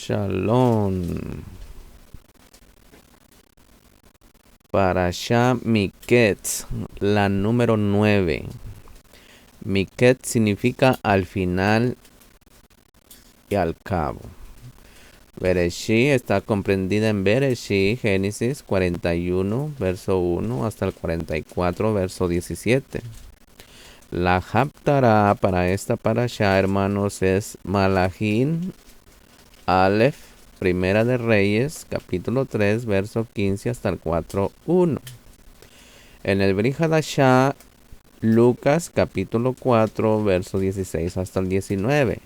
Shalom. Parashá Miketz, la número 9. Miketz significa al final y al cabo. Bereshí está comprendida en Bereshí, Génesis 41, verso 1 hasta el 44, verso 17. La Haftará para esta parashá, hermanos, es Malachim Aleph, Primera de Reyes, capítulo 3, verso 15 hasta el 4:1. En el Brit Hadashah, Lucas, capítulo 4, verso 16 hasta el 19.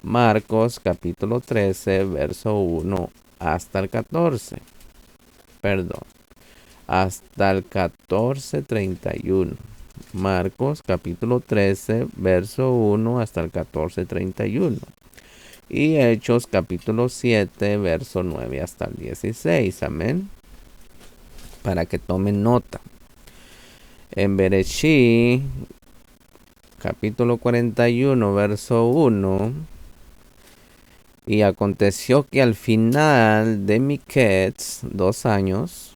Marcos, capítulo 13, verso 1 hasta el 14. Hasta el 14:31. Marcos, capítulo 13, verso 1 hasta el 14:31. Y Hechos, capítulo 7, verso 9 hasta el 16. Amén. Para que tomen nota. En Bereshí, capítulo 41, verso 1. Y aconteció que al final de Miketz, 2 años,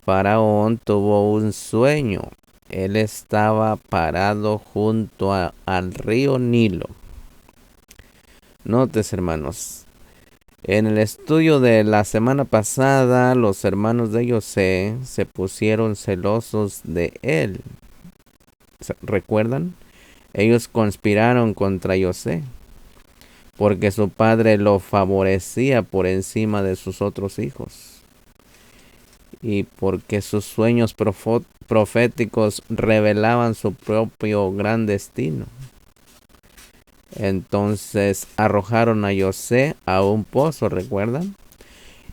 Faraón tuvo un sueño. Él estaba parado junto al río Nilo. Notes, hermanos. En el estudio de la semana pasada, los hermanos de José se pusieron celosos de él. ¿Recuerdan? Ellos conspiraron contra José porque su padre lo favorecía por encima de sus otros hijos y porque sus sueños proféticos revelaban su propio gran destino. Entonces arrojaron a José a un pozo, ¿recuerdan?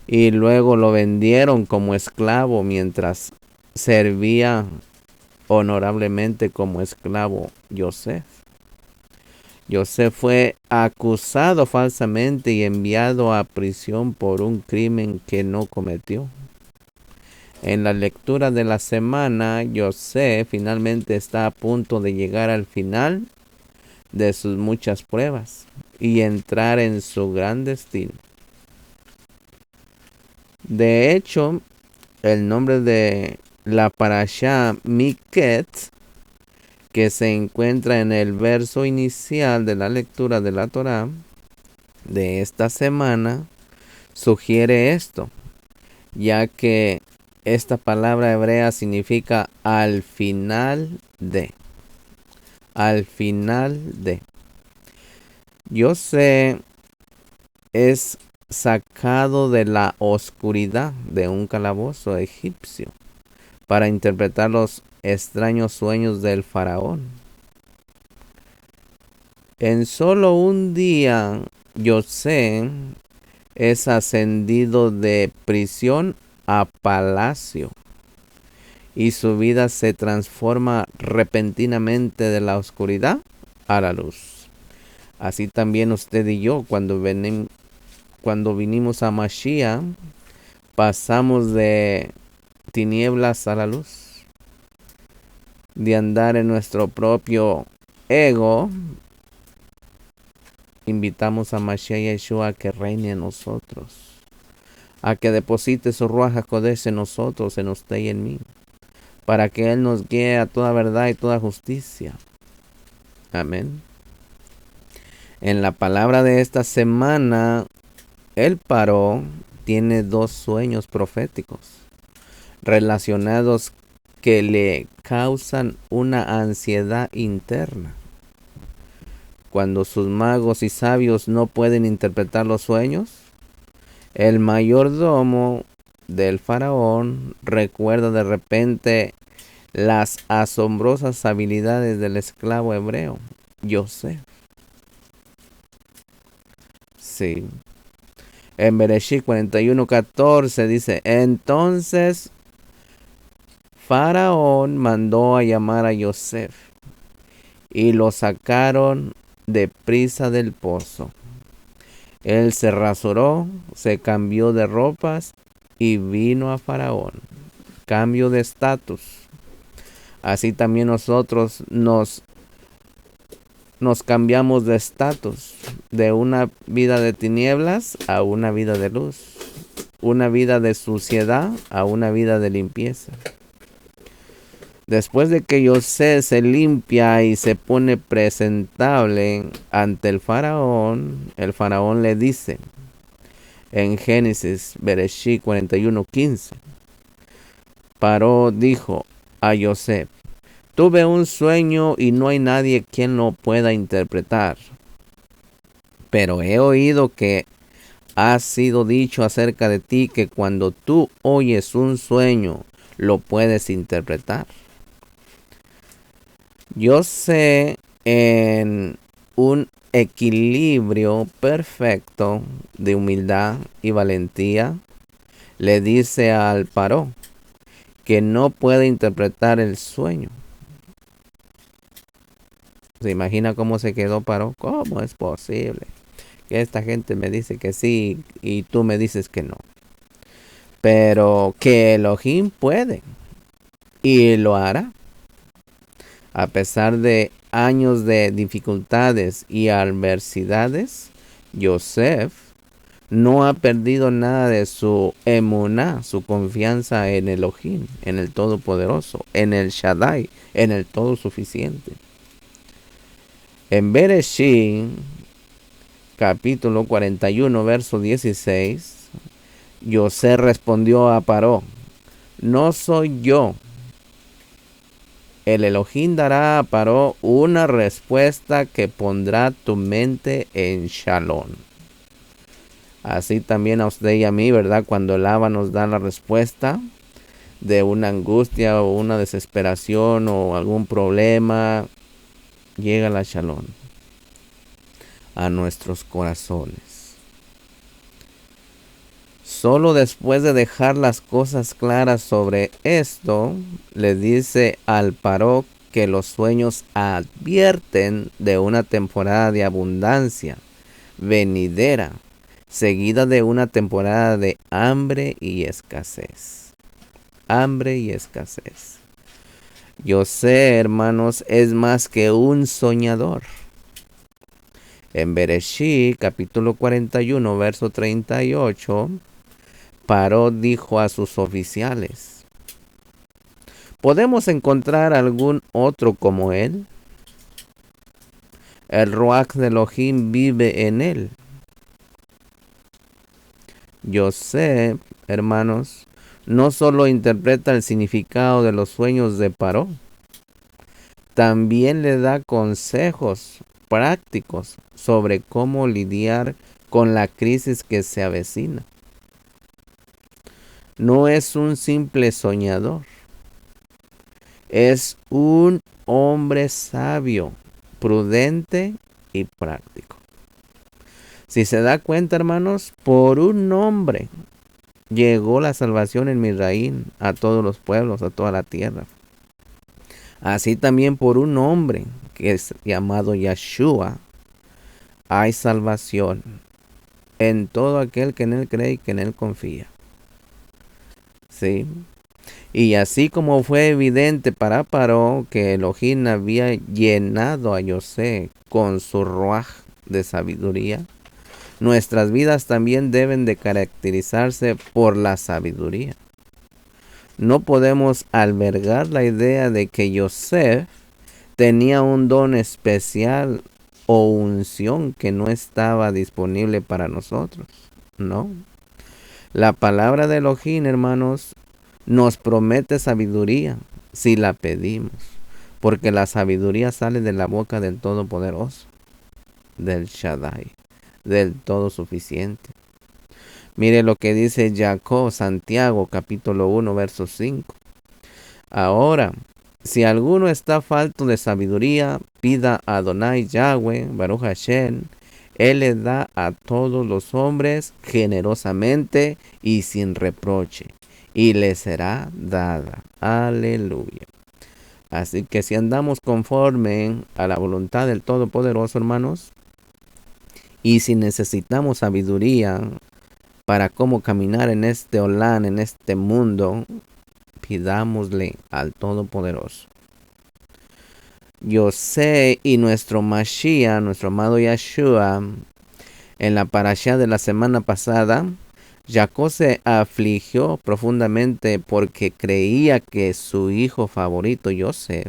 Y luego lo vendieron como esclavo mientras servía honorablemente como esclavo José. José fue acusado falsamente y enviado a prisión por un crimen que no cometió. En la lectura de la semana, José finalmente está a punto de llegar al final de sus muchas pruebas y entrar en su gran destino. De hecho, el nombre de la parashá Miketz, que se encuentra en el verso inicial de la lectura de la Torá de esta semana, sugiere esto, ya que esta palabra hebrea significa al final de. Al final de. José es sacado de la oscuridad de un calabozo egipcio para interpretar los extraños sueños del faraón. En solo un día, José es ascendido de prisión a palacio y su vida se transforma repentinamente de la oscuridad a la luz. Así también usted y yo, cuando vinimos a Mashiach, pasamos de tinieblas a la luz, de andar en nuestro propio ego. Invitamos a Mashiach Yeshua a que reine en nosotros, a que deposite su Ruach HaKodesh en nosotros, en usted y en mí, para que Él nos guíe a toda verdad y toda justicia. Amén. En la palabra de esta semana, el Paró tiene 2 sueños proféticos relacionados que le causan una ansiedad interna. Cuando sus magos y sabios no pueden interpretar los sueños, el mayordomo del faraón recuerda de repente las asombrosas habilidades del esclavo hebreo, José. Sí. En Bereshí 41:14 dice, entonces Faraón mandó a llamar a José y lo sacaron deprisa del pozo. Él se rasuró, se cambió de ropas y vino a Faraón. Cambio de estatus. Así también nosotros nos nos cambiamos de estatus, de una vida de tinieblas a una vida de luz, una vida de suciedad a una vida de limpieza. Después de que José se limpia y se pone presentable ante el faraón le dice en Génesis, Bereshit 41:15, Paró dijo a José: tuve un sueño y no hay nadie quien lo pueda interpretar, pero he oído que ha sido dicho acerca de ti que cuando tú oyes un sueño lo puedes interpretar. Yo sé, en un equilibrio perfecto de humildad y valentía, le dice al Paró que no puede interpretar el sueño. ¿Se imagina cómo se quedó Paró? ¿Cómo es posible que esta gente me dice que sí y tú me dices que no? Pero que Elohim puede y lo hará. A pesar de años de dificultades y adversidades, Joseph no ha perdido nada de su emuná, su confianza en Elohim, en el Todopoderoso, en el Shaddai, en el Todo Suficiente. En Bereshit, capítulo 41, verso 16, José respondió a Paró: no soy yo. El Elohim dará a Paró una respuesta que pondrá tu mente en shalom. Así también a usted y a mí, ¿verdad? Cuando el Abba nos da la respuesta de una angustia o una desesperación o algún problema, llega la shalom a nuestros corazones. Solo después de dejar las cosas claras sobre esto, le dice al Paró que los sueños advierten de una temporada de abundancia venidera, seguida de una temporada de hambre y escasez. Hambre y escasez. José, hermanos, es más que un soñador. En Bereshit, capítulo 41, verso 38, Paró dijo a sus oficiales: ¿podemos encontrar algún otro como él? El Ruach de Elohim vive en él. José, hermanos, no solo interpreta el significado de los sueños de Paró, también le da consejos prácticos sobre cómo lidiar con la crisis que se avecina. No es un simple soñador, es un hombre sabio, prudente y práctico. Si se da cuenta, hermanos, por un hombre llegó la salvación en Misraín a todos los pueblos, a toda la tierra. Así también por un hombre que es llamado Yeshua hay salvación en todo aquel que en él cree y que en él confía. ¿Sí? Y así como fue evidente para Paró que Elohim había llenado a José con su ruaj de sabiduría, nuestras vidas también deben de caracterizarse por la sabiduría. No podemos albergar la idea de que José tenía un don especial o unción que no estaba disponible para nosotros. No. La palabra de Elohim, hermanos, nos promete sabiduría si la pedimos, porque la sabiduría sale de la boca del Todopoderoso, del Shaddai, del Todo Suficiente. Mire lo que dice Jacob, Santiago, capítulo 1, verso 5. Ahora, si alguno está falto de sabiduría, pida a Adonai Yahweh, Baruch Hashem. Él le da a todos los hombres generosamente y sin reproche, y le será dada. Aleluya. Así que si andamos conforme a la voluntad del Todopoderoso, hermanos, y si necesitamos sabiduría para cómo caminar en este Olán, en este mundo, pidámosle al Todopoderoso. Yosé y nuestro Mashiach, nuestro amado Yeshua, en la parashá de la semana pasada, Jacob se afligió profundamente porque creía que su hijo favorito, Yosef,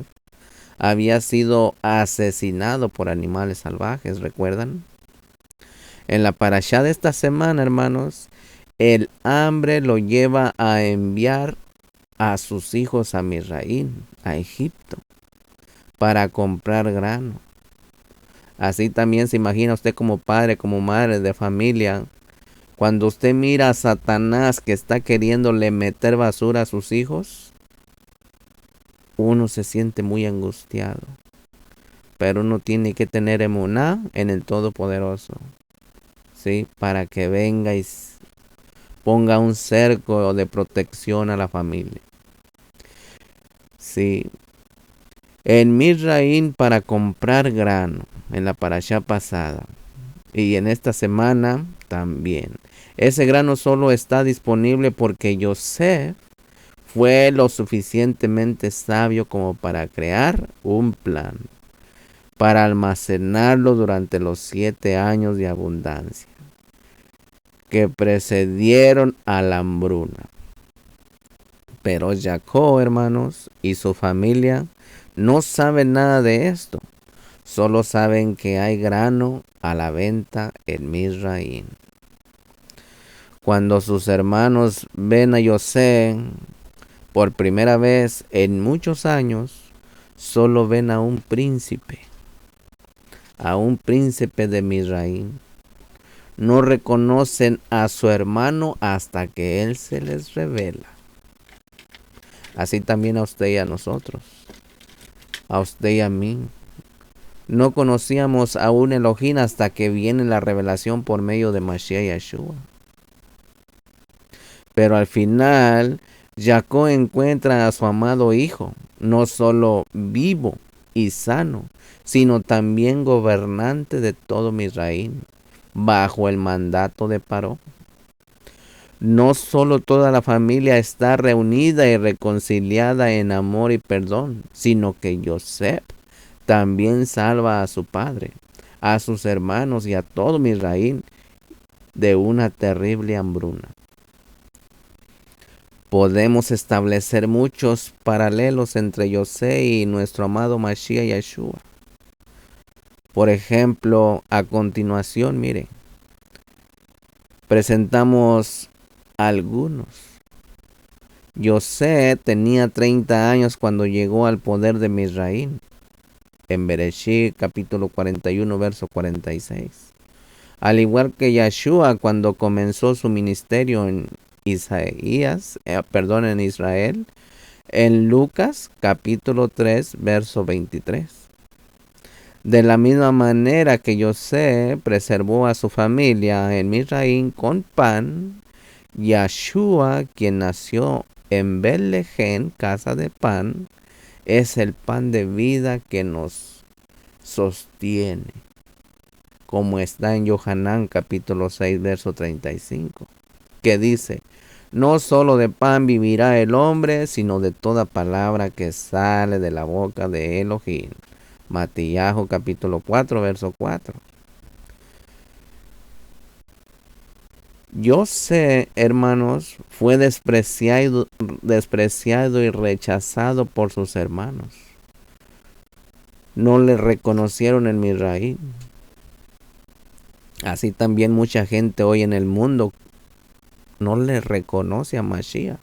había sido asesinado por animales salvajes, ¿recuerdan? En la parashá de esta semana, hermanos, el hambre lo lleva a enviar a sus hijos a Misraín, a Egipto, para comprar grano. Así también se imagina usted como padre, como madre de familia, cuando usted mira a Satanás que está queriéndole meter basura a sus hijos, uno se siente muy angustiado. Pero uno tiene que tener emuná en el Todopoderoso, ¿sí? Para que venga y ponga un cerco de protección a la familia. Sí. En Misraín para comprar grano, en la parashá pasada. Y en esta semana también. Ese grano solo está disponible porque Yosef fue lo suficientemente sabio como para crear un plan para almacenarlo durante los 7 años de abundancia que precedieron a la hambruna. Pero Jacob, hermanos, y su familia no saben nada de esto. Solo saben que hay grano a la venta en Misraín. Cuando sus hermanos ven a José por primera vez en muchos años, solo ven a un príncipe de Misraín. No reconocen a su hermano hasta que él se les revela. Así también a usted y a nosotros, a usted y a mí. No conocíamos a un Elohim hasta que viene la revelación por medio de Mashiach Yeshua. Pero al final, Jacob encuentra a su amado hijo, no solo vivo y sano, sino también gobernante de todo Misraín, bajo el mandato de Paró. No solo toda la familia está reunida y reconciliada en amor y perdón, sino que Yosef también salva a su padre, a sus hermanos y a todo Misraín de una terrible hambruna. Podemos establecer muchos paralelos entre Yosef y nuestro amado Mashiach Yeshua. Por ejemplo, a continuación, miren, presentamos algunos. Yosef tenía 30 años cuando llegó al poder de Misraín. En Bereshit, capítulo 41, verso 46. Al igual que Yeshua cuando comenzó su ministerio en en Israel, en Lucas, capítulo 3, verso 23. De la misma manera que José preservó a su familia en Misraín con pan, Yeshua, quien nació en Betlehem, casa de pan, es el pan de vida que nos sostiene, como está en Yohanan capítulo 6, verso 35, que dice, no solo de pan vivirá el hombre, sino de toda palabra que sale de la boca de Elohim. Matillahu capítulo 4, verso 4. Yosef, hermanos, fue despreciado y rechazado por sus hermanos. No le reconocieron en Misraín. Así también mucha gente hoy en el mundo no le reconoce a Mashiach,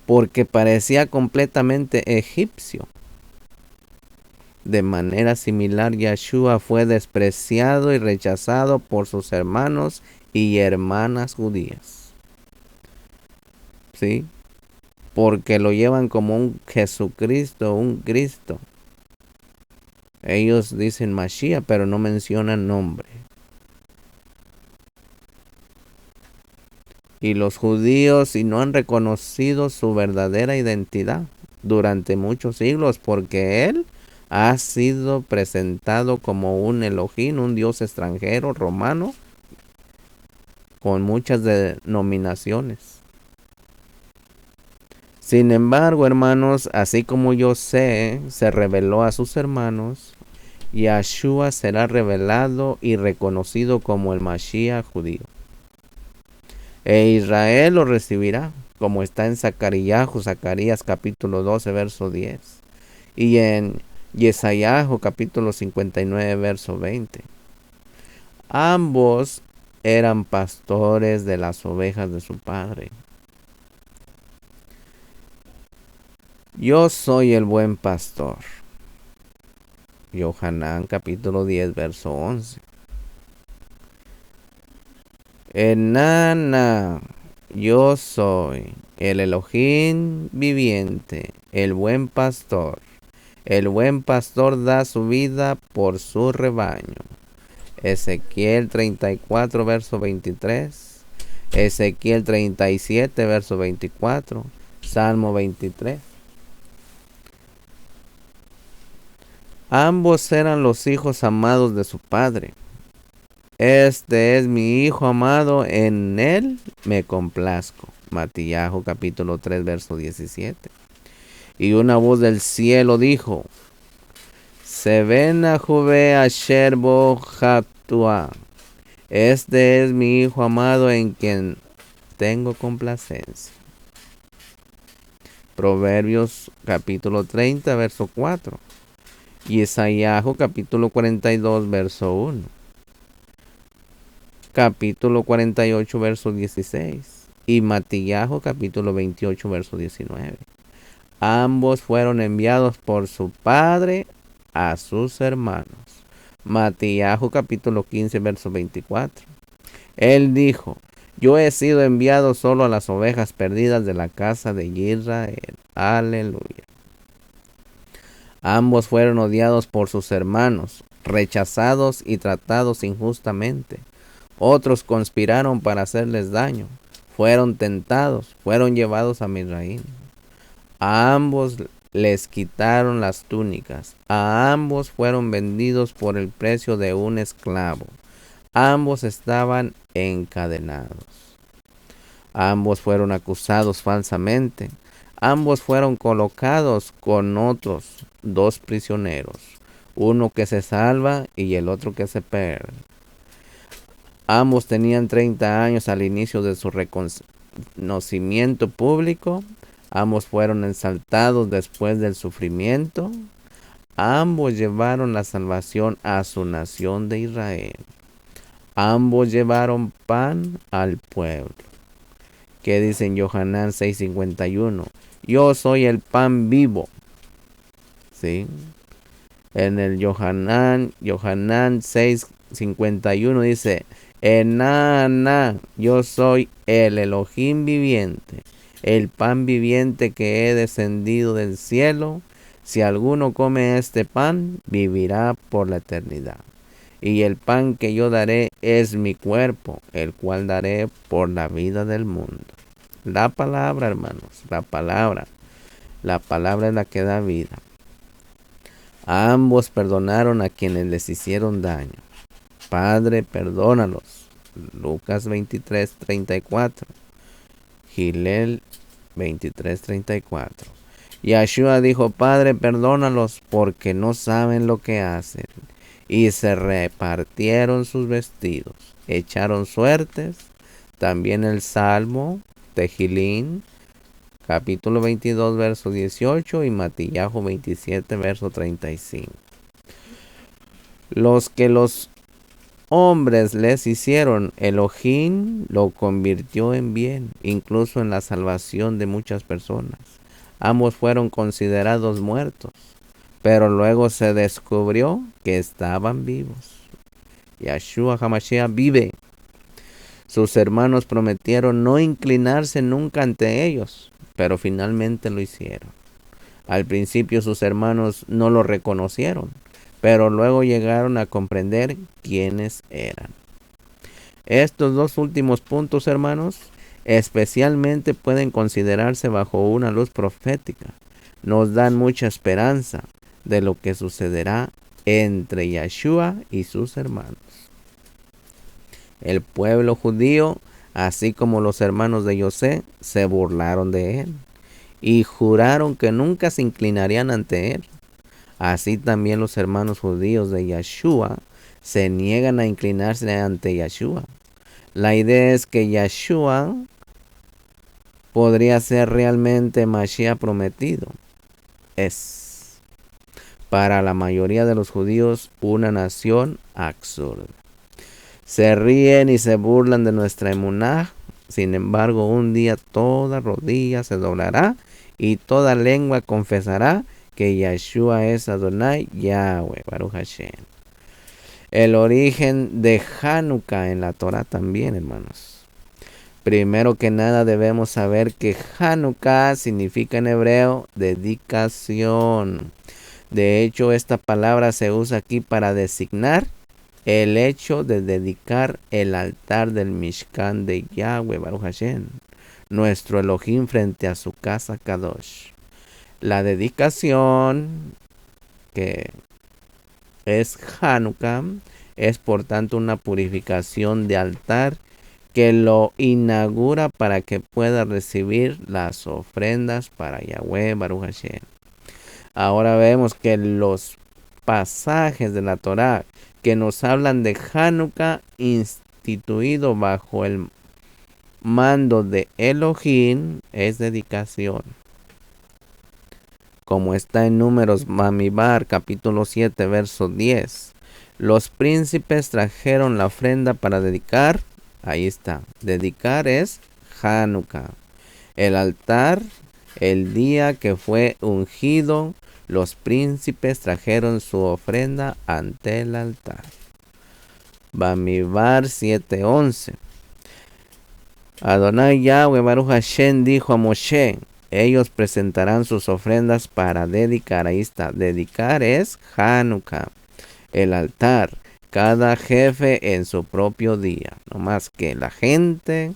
porque parecía completamente egipcio. De manera similar, Yeshua fue despreciado y rechazado por sus hermanos y hermanas judías. ¿Sí? Porque lo llevan como un Jesucristo, un Cristo. Ellos dicen Mashiach, pero no mencionan nombre. Y los judíos y no han reconocido su verdadera identidad durante muchos siglos, porque Él ha sido presentado como un Elohim, un Dios extranjero romano, con muchas denominaciones. Sin embargo, hermanos, así como José se reveló a sus hermanos, Yahshua será revelado y reconocido como el Mashiach judío. E Israel lo recibirá, como está en Zacarías capítulo 12, verso 10. Y en Yesayahu capítulo 59, verso 20. Ambos eran pastores de las ovejas de su padre. Yo soy el buen pastor. Yohanan capítulo 10, verso 11. Enana, yo soy el Elohim viviente, el buen pastor. El buen pastor da su vida por su rebaño. Ezequiel 34, verso 23. Ezequiel 37, verso 24. Salmo 23. Ambos eran los hijos amados de su padre. Este es mi hijo amado, en él me complazco. Matillahu capítulo 3, verso 17. Y una voz del cielo dijo: Se ven a Juve Asher bo Jatua. Este es mi hijo amado, en quien tengo complacencia. Proverbios capítulo 30, verso 4. Y Isaíahu capítulo 42, verso 1. Capítulo 48, verso 16. Y Matillahu capítulo 28, verso 19. Ambos fueron enviados por su padre a sus hermanos. Matillahu capítulo 15, verso 24. Él dijo: Yo he sido enviado solo a las ovejas perdidas de la casa de Israel. Aleluya. Ambos fueron odiados por sus hermanos, rechazados y tratados injustamente. Otros conspiraron para hacerles daño. Fueron tentados, fueron llevados a Misraim. A ambos les quitaron las túnicas. A ambos fueron vendidos por el precio de un esclavo. Ambos estaban encadenados. Ambos fueron acusados falsamente. Ambos fueron colocados con otros dos prisioneros, uno que se salva y el otro que se pierde. Ambos tenían 30 años al inicio de su reconocimiento público. Ambos fueron exaltados después del sufrimiento. Ambos llevaron la salvación a su nación de Israel. Ambos llevaron pan al pueblo. ¿Qué dice en Yohanan 6:51? Yo soy el pan vivo. ¿Sí? En el Yohanan 6:51 dice: Enana, yo soy el Elohim viviente, el pan viviente que he descendido del cielo. Si alguno come este pan, vivirá por la eternidad. Y el pan que yo daré es mi cuerpo, el cual daré por la vida del mundo. La palabra, hermanos, la palabra es la que da vida. Ambos perdonaron a quienes les hicieron daño. Padre, perdónalos. Lucas 23:34. Gilel 23:34. Yahshua dijo: Padre, perdónalos porque no saben lo que hacen. Y se repartieron sus vestidos, echaron suertes. También el Salmo, Tejilín, capítulo 22, verso 18, y Matillahu 27, verso 35. Los que los hombres les hicieron, Elohim lo convirtió en bien, incluso en la salvación de muchas personas. Ambos fueron considerados muertos, pero luego se descubrió que estaban vivos. Yahshua HaMashiach vive. Sus hermanos prometieron no inclinarse nunca ante ellos, pero finalmente lo hicieron. Al principio sus hermanos no lo reconocieron, pero luego llegaron a comprender quiénes eran. Estos dos últimos puntos, hermanos, especialmente pueden considerarse bajo una luz profética. Nos dan mucha esperanza de lo que sucederá entre Yahshua y sus hermanos. El pueblo judío, así como los hermanos de José, se burlaron de él y juraron que nunca se inclinarían ante él. Así también los hermanos judíos de Yeshua se niegan a inclinarse ante Yeshua. La idea es que Yeshua podría ser realmente Mashiach prometido. Es, para la mayoría de los judíos, una nación absurda. Se ríen y se burlan de nuestra emuná. Sin embargo, un día toda rodilla se doblará y toda lengua confesará que Yeshua es Adonai Yahweh, Baruch Hashem. El origen de Hanukkah en la Torah también, hermanos. Primero que nada debemos saber que Hanukkah significa en hebreo dedicación. De hecho, esta palabra se usa aquí para designar el hecho de dedicar el altar del Mishkan de Yahweh, Baruch Hashem, nuestro Elohim, frente a su casa Kadosh. La dedicación, que es Hanukkah, es por tanto una purificación de altar que lo inaugura para que pueda recibir las ofrendas para Yahweh, Baruch Hashem. Ahora vemos que los pasajes de la Torah que nos hablan de Hanukkah instituido bajo el mando de Elohim es dedicación. Como está en Números Bamidbar, capítulo 7, verso 10. Los príncipes trajeron la ofrenda para dedicar. Ahí está. Dedicar es Hanukkah. El altar, el día que fue ungido, los príncipes trajeron su ofrenda ante el altar. Bamidbar 7:11. Adonai Yahweh Baruch Hashem dijo a Moshe: ellos presentarán sus ofrendas para dedicar. Ahí está. Dedicar es Hanukkah. El altar. Cada jefe en su propio día. No más que la gente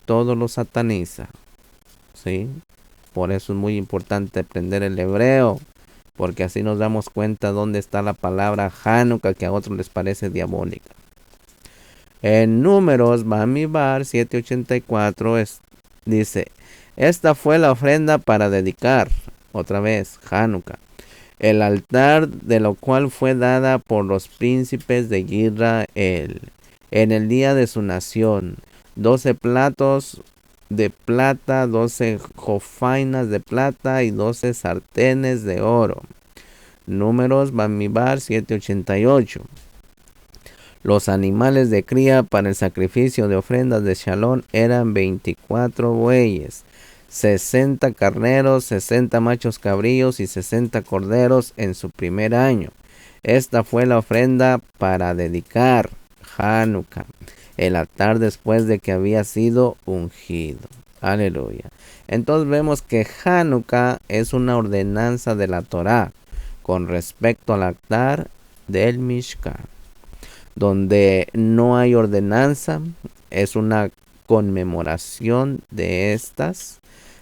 todo lo sataniza. ¿Sí? Por eso es muy importante aprender el hebreo. Porque así nos damos cuenta dónde está la palabra Hanukkah, que a otros les parece diabólica. En Números Bamidbar 7:84 dice: esta fue la ofrenda para dedicar, otra vez, Hanukkah, el altar de lo cual fue dada por los príncipes de Israel, en el día de su nación, 12 platos de plata, 12 jofainas de plata y 12 sartenes de oro. Números Bamidbar 7:88. Los animales de cría para el sacrificio de ofrendas de Shalom eran 24 bueyes, 60 carneros, 60 machos cabríos y 60 corderos en su primer año. Esta fue la ofrenda para dedicar Hanukkah, el altar después de que había sido ungido. Aleluya. Entonces vemos que Hanukkah es una ordenanza de la Torah con respecto al altar del Mishkan. Donde no hay ordenanza, es una conmemoración de estas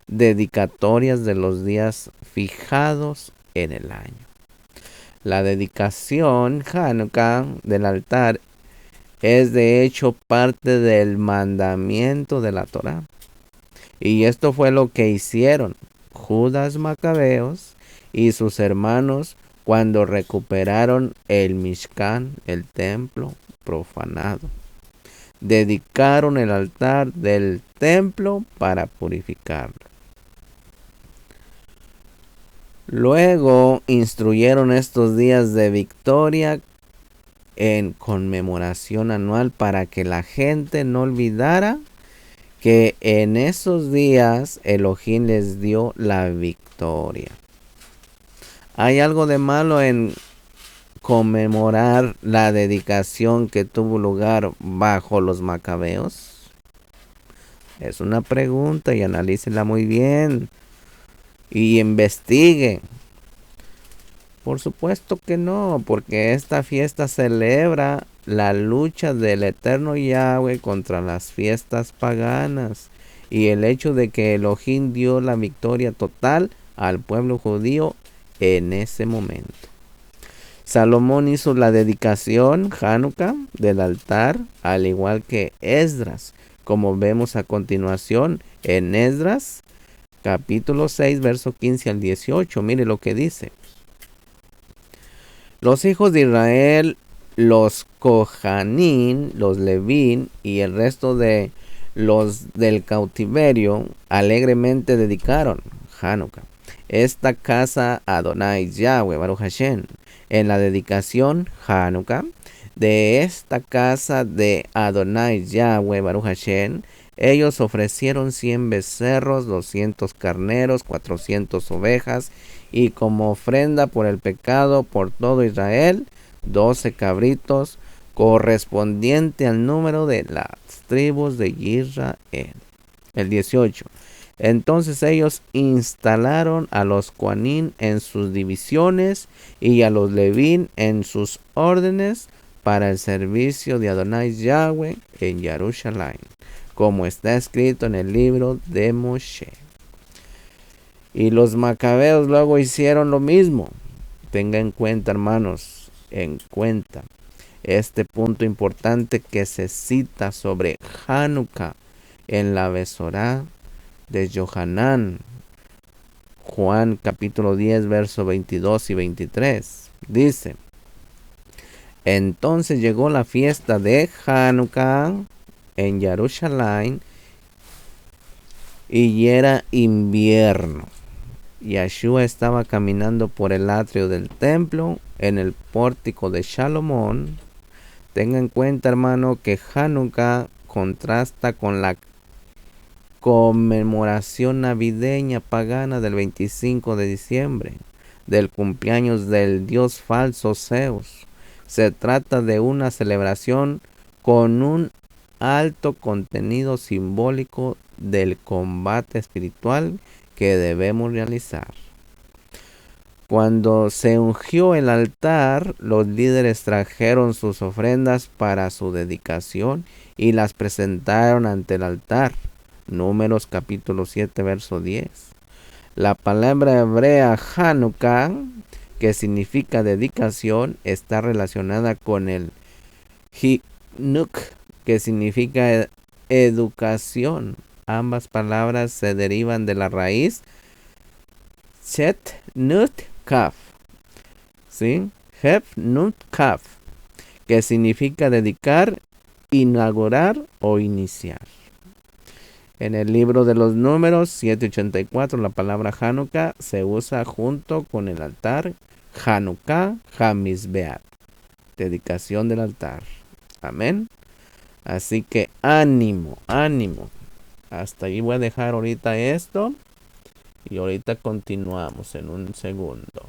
dedicatorias de los días fijados en el año. La dedicación Hanukkah del altar es de hecho parte del mandamiento de la Torah. Y esto fue lo que hicieron Judas Macabeos y sus hermanos cuando recuperaron el Mishkan, el templo profanado. Dedicaron el altar del templo para purificarlo. Luego instruyeron estos días de victoria en conmemoración anual para que la gente no olvidara que en esos días Elohim les dio la victoria. ¿Hay algo de malo en conmemorar la dedicación que tuvo lugar bajo los macabeos? Es una pregunta y analícela muy bien y investigue. Por supuesto que no, porque esta fiesta celebra la lucha del eterno Yahweh contra las fiestas paganas y el hecho de que Elohim dio la victoria total al pueblo judío en ese momento. Salomón hizo la dedicación Hanukkah del altar, al igual que Esdras, como vemos a continuación en Esdras capítulo 6, verso 15 al 18. Mire lo que dice. Los hijos de Israel, los Kohanín, los Levín y el resto de los del cautiverio alegremente dedicaron Hanukkah, esta casa a Adonai Yahweh Baruch Hashem. En la dedicación Hanukkah de esta casa de Adonai Yahweh Baruch Hashem, ellos ofrecieron 100 becerros, 200 carneros, 400 ovejas, y como ofrenda por el pecado por todo Israel, 12 cabritos, correspondiente al número de las tribus de Israel. El 18. Entonces ellos instalaron a los Kohanim en sus divisiones y a los Levín en sus órdenes para el servicio de Adonai Yahweh en Jerusalén, como está escrito en el libro de Moshe. Y los macabeos luego hicieron lo mismo. Tenga en cuenta, hermanos, en cuenta este punto importante que se cita sobre Hanukkah en la Besorá de Yohanan, Juan capítulo 10, versos 22 y 23. Dice: entonces llegó la fiesta de Hanukkah en Jerusalén y era invierno. Yeshua estaba caminando por el atrio del templo en el pórtico de Salomón. Tenga en cuenta, hermano, que Hanukkah contrasta con la conmemoración navideña pagana del 25 de diciembre, del cumpleaños del dios falso Zeus. Se trata de una celebración con un alto contenido simbólico del combate espiritual que debemos realizar. Cuando se ungió el altar, los líderes trajeron sus ofrendas para su dedicación y las presentaron ante el altar. Números capítulo 7, verso 10. La palabra hebrea Hanukkah, que significa dedicación, está relacionada con el Hinuk, que significa educación. Ambas palabras se derivan de la raíz Chet Nut Kaf, ¿sí? Hep Nut Kaf, que significa dedicar, inaugurar o iniciar. En el libro de los números 784, la palabra Hanukkah se usa junto con el altar Hanukkah Hamizbeat, dedicación del altar. Amén. Así que ánimo, ánimo. Hasta ahí voy a dejar ahorita esto y ahorita continuamos en un segundo.